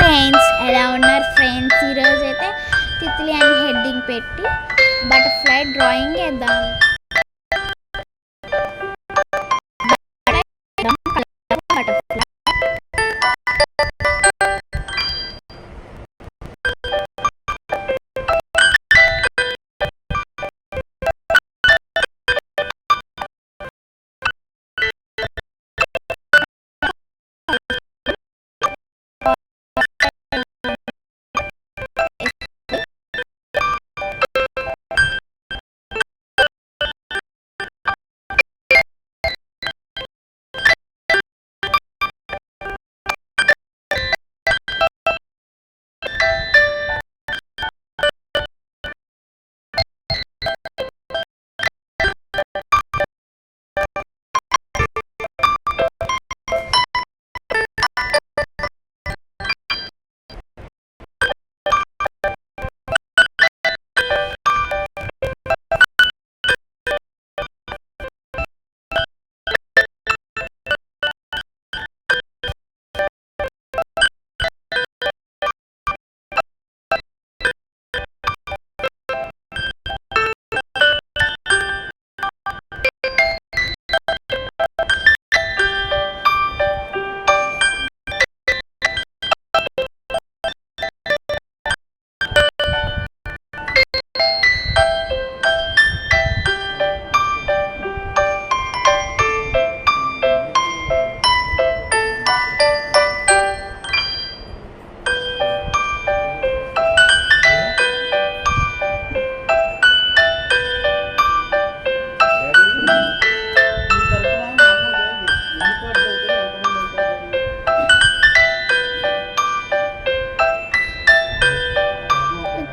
Friends, ఎలా ఉన్నారు friends? ఈరోజు అయితే తిత్లీ అని హెడ్డింగ్ పెట్టి బటర్ఫ్లై డ్రాయింగ్ వేద్దాం.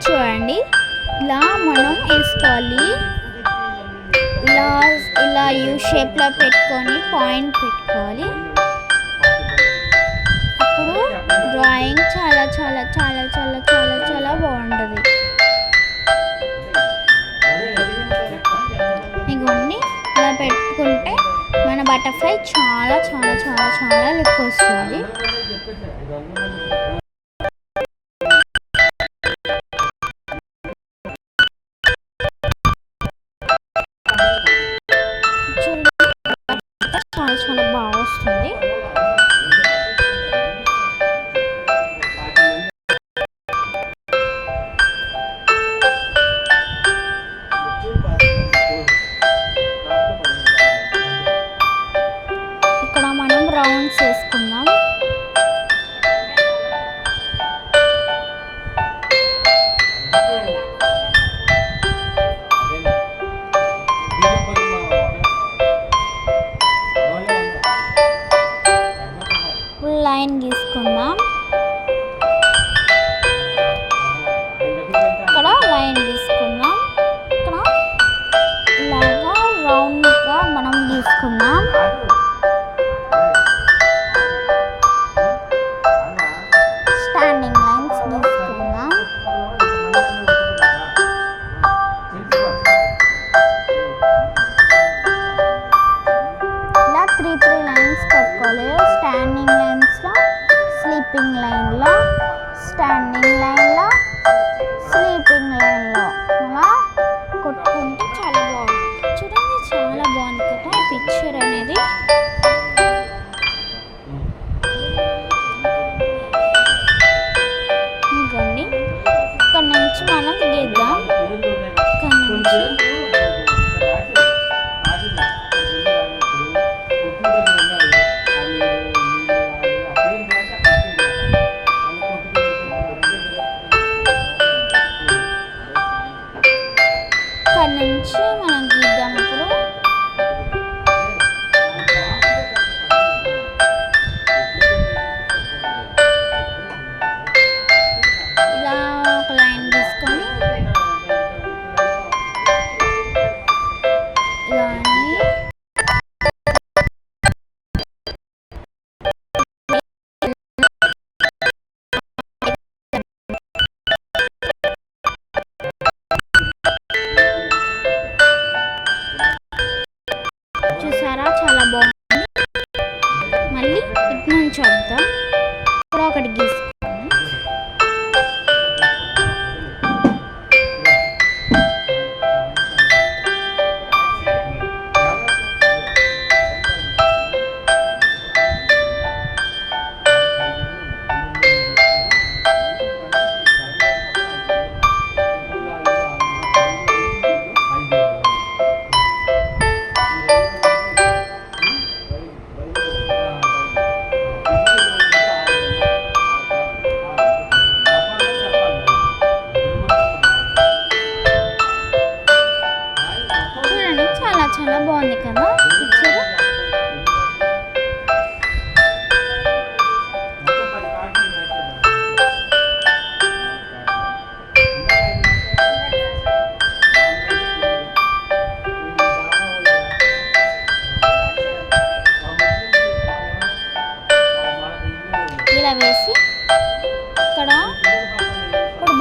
చూడండి, ఇలా మనం వేసుకోవాలి. ఇలా ఇలా యూ షేప్లో పెట్టుకొని పాయింట్ పెట్టుకోవాలి. అప్పుడు డ్రాయింగ్ చాలా చాలా చాలా చాలా చాలా చాలా బాగుంటుంది. ఇవన్నీ ఇలా పెట్టుకుంటే మన బటర్ఫ్లై చాలా చాలా చాలా చాలా లుక్ వస్తుంది. చాలా చాలా బాగా వస్తుంది. ఇక్కడ మనం రౌండ్స్ వేసుకుందాం. లైన్ గీసుకుందాం. ఇక్కడ లైన్ గీసుకుందాం. ఇక్కడ ఇలాగా రౌండ్గా మనం గీసుకుందాం. స్టాండింగ్ లైన్స్ గీసుకుందాం. ఇలా త్రీ లైన్స్ పెట్టుకోవాలి. స్టాండింగ్ లైన్స్లో, స్లీపింగ్ లైన్లో, స్టాండింగ్ లైన్లో, స్లీపింగ్ లైన్లో అలా కొట్టుకుంటే చాలా బాగుంది. చూడండి, చాలా బాగుంది కదా ఈ పిక్చర్ అనేది. ఇదిగోండి, ఇక్కడ నుంచి మనం గీద్దాం. ఇక్కడ నుంచి మనం గీద్దాం. ఇప్పుడు ఇలా ఒక లైన్ తీసుకొని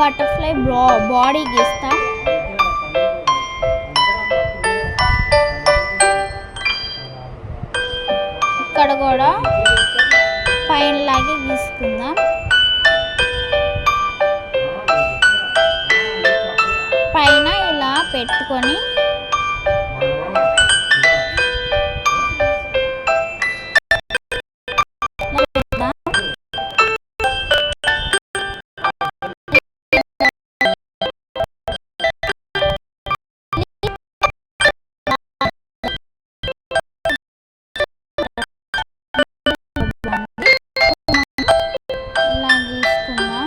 బటర్ఫ్లై బాడీ గీస్తాం. ఇక్కడ కూడా పైన లాగే గీసుకుందాం. పైన ఇలా పెట్టుకొని ఇలా గీసుకుందాం.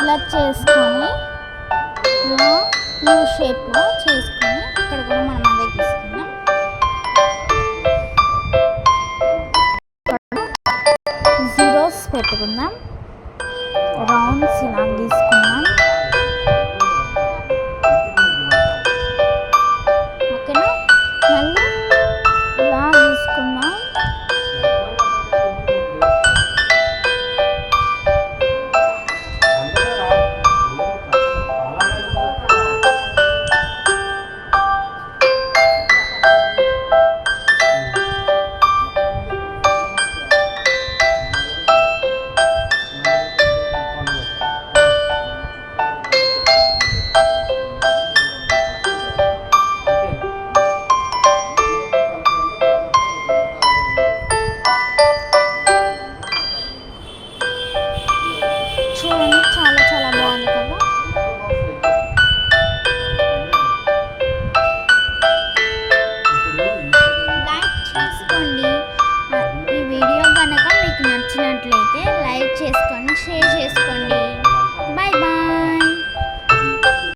ఇలా చేసుకొని ఇలా యూ షేప్లో చేసుకొని ఇక్కడ కూడా మనం అదే తీసుకుందాం. జీరోస్ పెట్టుకుందాం. రౌండ్స్ ఇలా తీసుకుందాం.